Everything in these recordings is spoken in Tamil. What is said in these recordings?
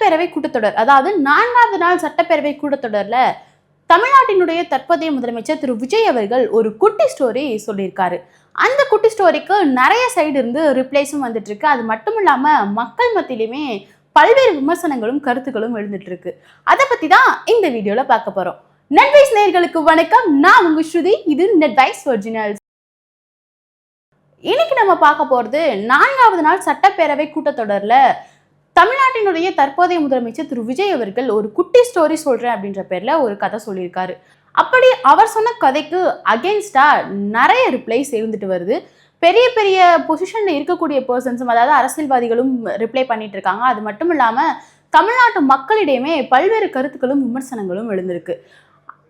சட்டப்பேரவை கூட்டத்தொடர், அதாவது 4வது நாள் சட்டப்பேரவை கூட்டத்தொடர்ல தமிழ்நாட்டினுடைய தற்போதைய முதலமைச்சர் திரு விஜய் அவர்கள் ஒரு குட்டி ஸ்டோரி சொல்லியிருக்காரு. அந்த குட்டி ஸ்டோரிக்கு நிறைய சைடு இருந்து ரிப்ளைஸும் வந்துட்டு இருக்கு. அது மட்டும் இல்லாம மக்கள் மத்தியிலுமே பல்வேறு விமர்சனங்களும் கருத்துக்களும் எழுந்துட்டு இருக்கு. அதை பத்தி தான் இந்த வீடியோல பார்க்க போறோம். நெட்வைஸ் நேயர்களுக்கு வணக்கம், நான் உங்க ஸ்ருதி, இது நெட்வைஸ் ஒரிஜினல்ஸ். இன்னைக்கு நம்ம பார்க்க போறது 4வது நாள் சட்டப்பேரவை கூட்டத்தொடர்ல தமிழ்நாட்டினுடைய தற்போதைய முதலமைச்சர் திரு விஜய் அவர்கள் ஒரு குட்டி ஸ்டோரி சொல்றேன் அப்படின்ற பேர்ல ஒரு கதை சொல்லியிருக்காரு. அப்படி அவர் சொன்ன கதைக்கு அகெயின்ஸ்டா நிறைய ரிப்ளைஸ் இருந்துட்டு வருது. பெரிய பெரிய பொசிஷன்ல இருக்கக்கூடிய பர்சன்ஸும், அதாவது அரசியல்வாதிகளும் ரிப்ளை பண்ணிட்டு இருக்காங்க. அது மட்டும் இல்லாம தமிழ்நாட்டு மக்களிடையுமே பல்வேறு கருத்துக்களும் விமர்சனங்களும் எழுந்திருக்கு.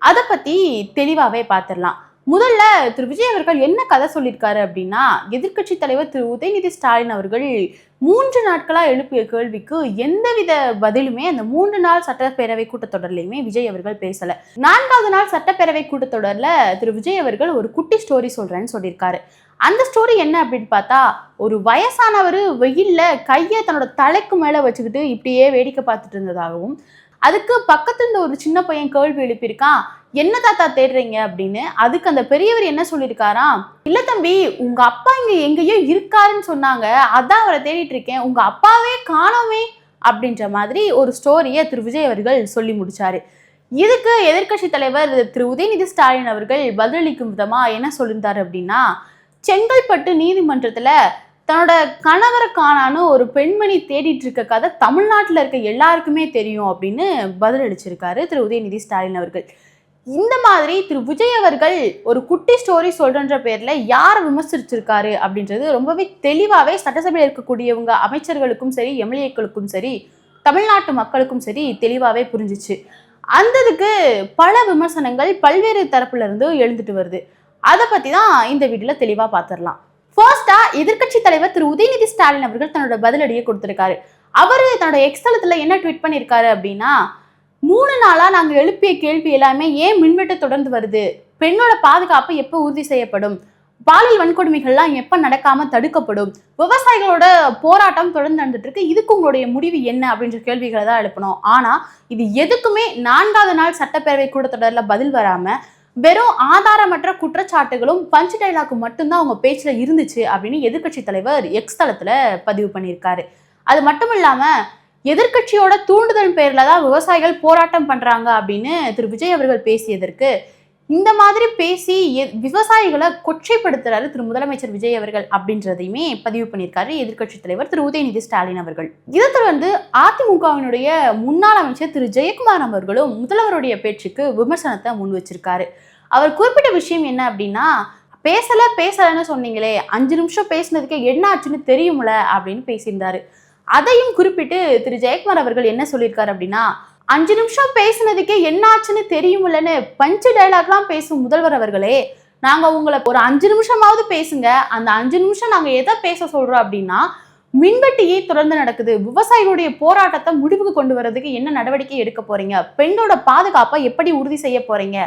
அதை பத்தி தெளிவாவே பார்த்துடலாம். முதல்ல திரு விஜய் அவர்கள் என்ன கதை சொல்லியிருக்காரு அப்படின்னா, எதிர்கட்சி தலைவர் திரு உதயநிதி ஸ்டாலின் அவர்கள் 3 நாட்களா எழுப்பிய கேள்விக்கு எந்தவித பதிலுமே அந்த 3 நாள் சட்டப்பேரவை கூட்டத்தொடர்லையுமே விஜய் அவர்கள் பேசல. 4வது நாள் சட்டப்பேரவை கூட்டத்தொடர்ல திரு விஜய் அவர்கள் ஒரு குட்டி ஸ்டோரி சொல்றேன்னு சொல்லியிருக்காரு. அந்த ஸ்டோரி என்ன அப்படின்னு பார்த்தா, ஒரு வயசானவர் வெயில்ல கையை தன்னோட தலைக்கு மேல வச்சுக்கிட்டு இப்படியே வேடிக்கை பார்த்துட்டு இருந்ததாகவும், அதுக்கு பக்கத்துல இருந்த ஒரு சின்ன பையன் கேள்வி எழுப்பியிருக்கான், என்ன தாத்தா தேடுறீங்க அப்படின்னு. அதுக்கு அந்த பெரியவர் என்ன சொல்லியிருக்காராம், இல்ல தம்பி, உங்க அப்பா இங்க எங்கேயோ இருக்காருன்னு சொன்னாங்க, அதான் அவரை தேடிட்டு இருக்கேன், உங்க அப்பாவே காணோமே அப்படின்ற மாதிரி ஒரு ஸ்டோரியை திரு விஜய் அவர்கள் சொல்லி முடிச்சாரு. இதுக்கு எதிர்கட்சி தலைவர் திரு உதயநிதி ஸ்டாலின் அவர்கள் பதிலளிக்கும் விதமா என்ன சொல்லியிருந்தாரு அப்படின்னா, செங்கல்பட்டு நீதிமன்றத்துல தன்னோட கணவரை காணான்னு ஒரு பெண்மணி தேடிட்டு இருக்க கதை தமிழ்நாட்டில் இருக்க எல்லாருக்குமே தெரியும் அப்படின்னு பதிலளிச்சிருக்காரு திரு உதயநிதி ஸ்டாலின் அவர்கள். இந்த மாதிரி திரு விஜய் அவர்கள் ஒரு குட்டி ஸ்டோரி சொல்றன்ற பேர்ல யாரை விமர்சிச்சிருக்காரு அப்படின்றது ரொம்பவே தெளிவாவே சட்டசபையில் இருக்கக்கூடியவங்க, அமைச்சர்களுக்கும் சரி, எம்எல்ஏக்களுக்கும் சரி, தமிழ்நாட்டு மக்களுக்கும் சரி தெளிவாவே புரிஞ்சிச்சு. அந்ததுக்கு பல விமர்சனங்கள் பல்வேறு தரப்புல இருந்து எழுந்துட்டு வருது. அதை பத்தி தான் இந்த வீடியோல தெளிவா பார்த்துடலாம். ஃபர்ஸ்டா எதிர்கட்சி தலைவர் திரு உதயநிதி ஸ்டாலின் அவர்கள் தன்னோட பதிலடியை கொடுத்திருக்காரு. அவரு தன்னோட எக்ஸ்தலத்துல என்ன ட்வீட் பண்ணியிருக்காரு அப்படின்னா, 3 நாளா நாங்க எழுப்பிய கேள்வி எல்லாமே ஏன் மின்வெட்டு தொடர்ந்து வருது, பெண்ணோட பாதுகாப்பு எப்போ உறுதி செய்யப்படும், பாலியல் வன்கொடுமைகள்லாம் எப்ப நடக்காம தடுக்கப்படும், விவசாயிகளோட போராட்டம் தொடர்ந்து நடந்துட்டு இருக்கு, இதுக்கு உங்களுடைய முடிவு என்ன அப்படின்ற கேள்விகளை தான் எழுப்பணும். ஆனா இது எதுக்குமே 4வது நாள் சட்டப்பேரவை கூட்டத்தொடர்ல பதில் வராம வெறும் ஆதாரமற்ற குற்றச்சாட்டுகளும் பஞ்ச் டைலாக் மட்டும்தான் அவங்க பேச்சுல இருந்துச்சு அப்படின்னு எதிர்கட்சி தலைவர் எக்ஸ் தளத்துல பதிவு பண்ணியிருக்காரு. அது மட்டும் இல்லாம எதிர்கட்சியோட தூண்டுதல் பேர்ல தான் விவசாயிகள் போராட்டம் பண்றாங்க அப்படின்னு திரு விஜய் அவர்கள் பேசியதற்கு, இந்த மாதிரி பேசி விவசாயிகளை கொச்சைப்படுத்துறாரு திரு முதலமைச்சர் விஜய் அவர்கள் அப்படின்றதையுமே பதிவு பண்ணியிருக்காரு எதிர்கட்சி தலைவர் திரு உதயநிதி ஸ்டாலின் அவர்கள். இதை தொடர்ந்து அதிமுகவினுடைய முன்னாள் அமைச்சர் திரு ஜெயக்குமார் அவர்களும் முதல்வருடைய பேச்சுக்கு விமர்சனத்தை முன் வச்சிருக்காரு. அவர் குறிப்பிட்ட விஷயம் என்ன அப்படின்னா, பேசலன்னு சொன்னீங்களே, 5 நிமிஷம் பேசினதுக்கு என்ன ஆச்சுன்னு தெரியும்ல அப்படின்னு பேசியிருந்தாரு. அதையும் குறிப்பிட்டு திரு ஜெயக்குமார் அவர்கள் என்ன சொல்லியிருக்காரு அப்படின்னா, 5 நிமிஷம் பேசினதுக்கே என்ன ஆச்சுன்னு தெரியுமில்லன்னு பஞ்சு டைலாக்லாம் பேசும் முதல்வர் அவர்களே, நாங்க உங்களை ஒரு 5 நிமிஷமாவது பேசுங்க, அந்த 5 நிமிஷம் நாங்க எதை பேச சொல்றோம் அப்படின்னா, மின்வெட்டியே தொடர்ந்து நடக்குது, விவசாயிகளுடைய போராட்டத்தை முடிவுக்கு கொண்டு வர்றதுக்கு என்ன நடவடிக்கை எடுக்க போறீங்க, பெண்ணோட பாதுகாப்பை எப்படி உறுதி செய்ய போறீங்க,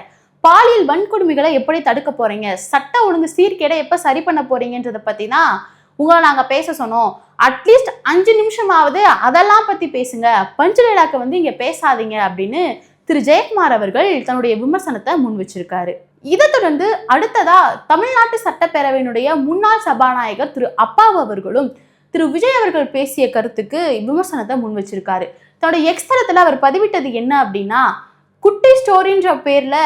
பாலியல் வன்கொடுமைகளை எப்படி தடுக்க போறீங்க, சட்ட ஒழுங்கு சீர்கேடை எப்ப சரி பண்ண போறீங்கன்றதை பத்தி தான் உங்களை நாங்க பேச சொன்னோம். அட்லீஸ்ட் 5 நிமிஷமாவது அதெல்லாம் பத்தி பேசுங்க, பஞ்சு டைலாக்க இங்க பேசாதீங்க அப்படின்னு திரு ஜெயக்குமார் அவர்கள் தன்னுடைய விமர்சனத்தை முன் வச்சிருக்காரு. இதை தொடர்ந்து அடுத்ததா தமிழ்நாட்டு சட்டப்பேரவையினுடைய முன்னாள் சபாநாயகர் திரு அப்பாவு அவர்களும் திரு விஜய் அவர்கள் பேசிய கருத்துக்கு விமர்சனத்தை முன் வச்சிருக்காரு. தன்னுடைய எக்ஸ் தளத்துல அவர் பதிவிட்டது என்ன அப்படின்னா, குட்டி ஸ்டோரின்ற பேர்ல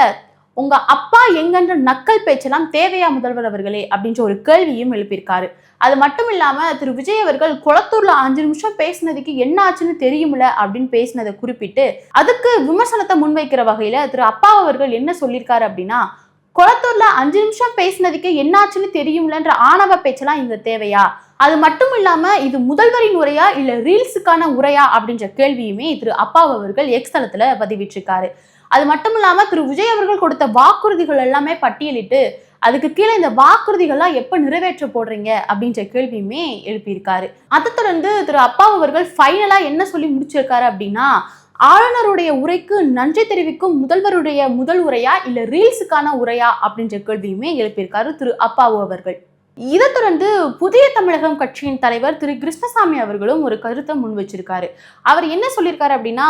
உங்க அப்பா எங்கன்ற நக்கல் பேச்செல்லாம் தேவையா முதல்வர் அவர்களே அப்படின்ற ஒரு கேள்வியும் எழுப்பியிருக்காரு. அது மட்டும் இல்லாம திரு விஜய் அவர்கள் குளத்தூர்ல 5 நிமிஷம் பேசினதுக்கு என்ன ஆச்சுன்னு தெரியும்ல அப்படின்னு பேசினதை குறிப்பிட்டு அதுக்கு விமர்சனத்தை முன்வைக்கிற வகையில திரு அப்பா அவர்கள் என்ன சொல்லியிருக்காரு அப்படின்னா, குளத்தூர்ல 5 நிமிஷம் பேசினதுக்கு என்ன ஆச்சுன்னு தெரியும்லன்ற ஆணவ பேச்செல்லாம் இங்க தேவையா, அது மட்டும் இல்லாம இது முதல்வரின் உரையா இல்ல ரீல்ஸுக்கான உரையா அப்படின்ற கேள்வியுமே திரு அப்பா அவர்கள் எக்ஸ் தளத்துல பதிவிட்டிருக்காரு. அது மட்டும் இல்லாம திரு விஜய் அவர்கள் கொடுத்த வாக்குறுதிகள் எல்லாமே பட்டியலிட்டு அதுக்கு கீழே இந்த வாக்குறுதிகள்லாம் எப்ப நிறைவேற்ற போடுறீங்க அப்படின்ற கேள்வியுமே எழுப்பியிருக்காரு. அதை தொடர்ந்து திரு அப்பா அவர்கள் ஃபைனலா என்ன சொல்லி முடிச்சிருக்காரு அப்படின்னா, ஆளுநருடைய உரைக்கு நன்றி தெரிவிக்கும் முதல்வருடைய முதல் உரையா இல்ல ரீல்ஸுக்கான உரையா அப்படின்ற கேள்வியுமே எழுப்பியிருக்காரு திரு அப்பாவு அவர்கள். இதை தொடர்ந்து புதிய தமிழகம் கட்சியின் தலைவர் திரு கிருஷ்ணசாமி அவர்களும் ஒரு கருத்தை முன் வச்சிருக்காரு. அவர் என்ன சொல்லியிருக்காரு அப்படின்னா,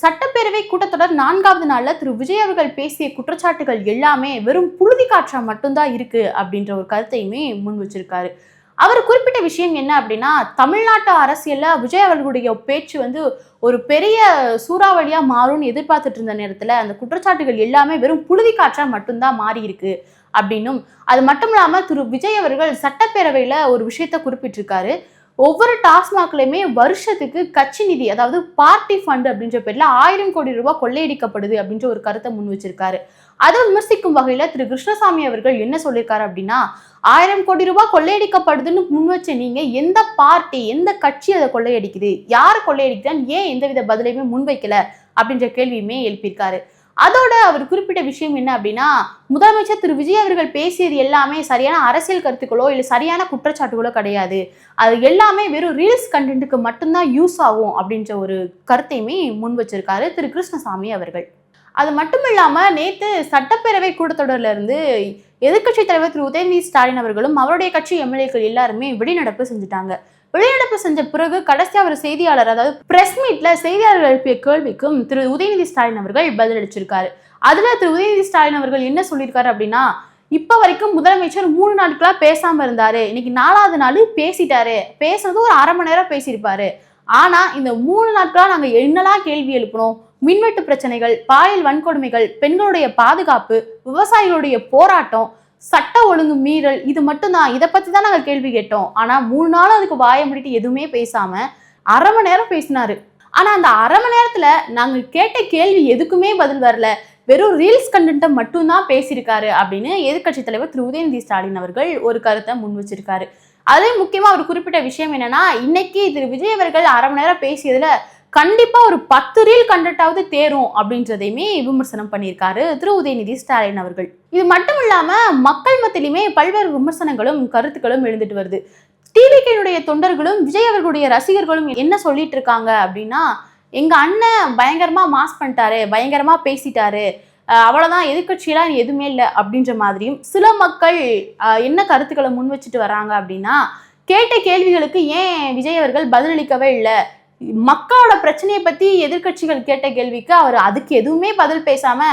சட்டப்பேரவை கூட்டத்தொடர் 4வது நாள்ல திரு விஜய் அவர்கள் பேசிய குற்றச்சாட்டுகள் எல்லாமே வெறும் புழுதி காற்றா மட்டும்தான் இருக்கு அப்படின்ற ஒரு கருத்தையுமே முன் வச்சிருக்காரு. அவர் குறிப்பிட்ட விஷயம் என்ன அப்படின்னா, தமிழ்நாட்டு அரசியல்ல விஜய் அவர்களுடைய பேச்சு ஒரு பெரிய சூறாவளியா மாறும்னு எதிர்பார்த்துட்டு இருந்த நேரத்துல அந்த குற்றச்சாட்டுகள் எல்லாமே வெறும் புழுதி காற்றா மட்டும்தான் மாறி இருக்கு அப்படின்னும், அது மட்டும் இல்லாம திரு விஜய் அவர்கள் சட்டப்பேரவையில ஒரு விஷயத்த குறிப்பிட்டிருக்காரு. ஒவ்வொரு டாஸ்மாக்லயுமே வருஷத்துக்கு கட்சி நிதி, அதாவது பார்ட்டி ஃபண்ட் அப்படின்ற பேர்ல 1000 கோடி ரூபாய் கொள்ளையடிக்கப்படுது அப்படின்ற ஒரு கருத்தை முன் வச்சிருக்காரு. அதை விமர்சிக்கும் வகையில திரு கிருஷ்ணசாமி அவர்கள் என்ன சொல்லியிருக்காரு அப்படின்னா, 1000 கோடி ரூபாய் கொள்ளையடிக்கப்படுதுன்னு முன் வச்ச நீங்க எந்த பார்ட்டி, எந்த கட்சி அதை கொள்ளையடிக்குது, யாரு கொள்ளையடிக்குதான்னு ஏன் எந்தவித பதிலையுமே முன்வைக்கல அப்படின்ற கேள்வியுமே எழுப்பியிருக்காரு. அதோட அவர் குறிப்பிட்ட விஷயம் என்ன அப்படின்னா, முதலமைச்சர் திரு விஜய் அவர்கள் பேசியது எல்லாமே சரியான அரசியல் கருத்துக்களோ இல்லை சரியான குற்றச்சாட்டுகளோ கிடையாது, அது எல்லாமே வெறும் ரீல்ஸ் கண்டென்ட்டுக்கு மட்டும்தான் யூஸ் ஆகும் அப்படின்ற ஒரு கருத்தையுமே முன் வச்சிருக்காரு திரு கிருஷ்ணசாமி அவர்கள். அது மட்டும் இல்லாம நேத்து சட்டப்பேரவை கூட்டத்தொடர்ல இருந்து எதிர்கட்சி தலைவர் திரு உதயநிதி ஸ்டாலின் அவர்களும் அவருடைய கட்சி எம்எல்ஏக்கள் எல்லாருமே வெளிநடப்பு செஞ்சுட்டாங்க. வெளிநடப்பு செஞ்ச பிறகு கடைசியா ஒரு செய்தியாளர், அதாவது பிரஸ் மீட்ல செய்தியாளர்கள் எழுப்பிய கேள்விக்கும் திரு உதயநிதி ஸ்டாலின் அவர்கள் பதிலளிச்சிருக்காரு. அதுல திரு உதயநிதி ஸ்டாலின் அவர்கள் என்ன சொல்லியிருக்காரு அப்படின்னா, இப்ப வரைக்கும் முதலமைச்சர் 3 நாட்களா பேசாம இருந்தாரு, இன்னைக்கு 4வது நாள் பேசிட்டாரு, பேசுறது ஒரு அரை மணி நேரம் பேசியிருப்பாரு. ஆனா இந்த 3 நாட்களா நாங்க என்னெல்லாம் கேள்வி எழுப்பணும், மின்வெட்டு பிரச்சனைகள், பாலியல் வன்கொடுமைகள், பெண்களுடைய பாதுகாப்பு, விவசாயிகளுடைய போராட்டம், சட்ட ஒழுங்கு மீறல், இது மட்டும்தான், இதை பத்தி தான் நாங்க கேள்வி கேட்டோம். ஆனா 3 நாள் அதுக்கு வாய முடிட்டு எதுவுமே பேசாம அரை மணி நேரம் பேசினாரு. ஆனா அந்த அரை மணி நேரத்துல நாங்க கேட்ட கேள்வி எதுக்குமே பதில் வரல, வெறும் ரீல்ஸ் கண்டென்ட்டை மட்டும்தான் பேசியிருக்காரு அப்படின்னு எதிர்கட்சி தலைவர் திரு உதயநிதி ஸ்டாலின் அவர்கள் ஒரு கருத்தை முன் வச்சிருக்காரு. அதே முக்கியமா ஒரு குறிப்பிட்ட விஷயம் என்னன்னா, இன்னைக்கு திரு விஜய் அவர்கள் அரை மணி நேரம் பேசியதுல கண்டிப்பா ஒரு 10 ரீல் கண்டென்ட்டாவது தேரும் அப்படின்றதையுமே விமர்சனம் பண்ணியிருக்காரு திரு உதயநிதி ஸ்டாலின் அவர்கள். இது மட்டும் இல்லாம மக்கள் மத்தியிலுமே பல்வேறு விமர்சனங்களும் கருத்துக்களும் எழுந்துட்டு வருது. டிவிகேனுடைய தொண்டர்களும் விஜய் அவர்களுடைய ரசிகர்களும் என்ன சொல்லிட்டு இருக்காங்க அப்படின்னா, எங்க அண்ணன் பயங்கரமா மாஸ் பண்ணிட்டாரு, பயங்கரமா பேசிட்டாரு, அவ்வளவுதான், எதிர்கட்சியெல்லாம் எதுவுமே இல்லை அப்படின்ற மாதிரியும் சில மக்கள் என்ன கருத்துக்களை முன் வச்சுட்டு வராங்க அப்படின்னா, கேட்ட கேள்விகளுக்கு ஏன் விஜய் அவர்கள் பதிலளிக்கவே இல்லை, மக்களோட பிரச்சனையை பத்தி எதிர்கட்சிகள் கேட்ட கேள்விக்கு அவர் அதுக்கு எதுவுமே பதில் பேசாம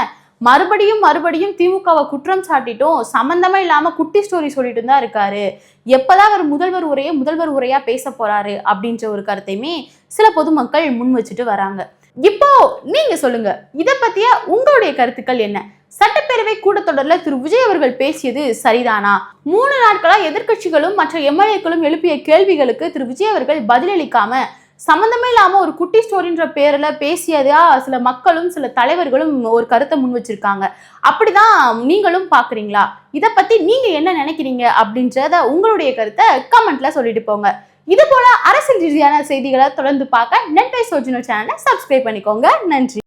மறுபடியும் திமுகவை குற்றம் சாட்டிட்டும் சம்பந்தமே இல்லாம குட்டி ஸ்டோரி சொல்லிட்டு தான் இருக்காரு, எப்பதான் அவர் முதல்வர் உரையா பேச போறாரு அப்படின்ற ஒரு கருத்தையுமே சில பொதுமக்கள் முன் வச்சுட்டு வராங்க. இப்போ நீங்க சொல்லுங்க, இதை பத்திய உங்களுடைய கருத்துக்கள் என்ன? சட்டப்பேரவை கூட்டத்தொடர்ல திரு விஜய் அவர்கள் பேசியது சரிதானா? 3 நாட்களா எதிர்கட்சிகளும் மற்ற எம்எல்ஏக்களும் எழுப்பிய கேள்விகளுக்கு திரு விஜய் அவர்கள் பதிலளிக்காம சம்பந்தமே இல்லாம ஒரு குட்டி ஸ்டோரின்ற பேர்ல பேசியதா சில மக்களும் சில தலைவர்களும் ஒரு கருத்தை முன் வச்சிருக்காங்க. அப்படிதான் நீங்களும் பாக்குறீங்களா? இதை பத்தி நீங்க என்ன நினைக்கிறீங்க அப்படின்றத உங்களுடைய கருத்தை கமெண்ட்ல சொல்லிட்டு போங்க. இது போல அரசியல் ரீதியான செய்திகளை தொடர்ந்து பார்க்க நெட்வைஸ் ஒரிஜினல் சேனலை சப்ஸ்கிரைப் பண்ணிக்கோங்க. நன்றி.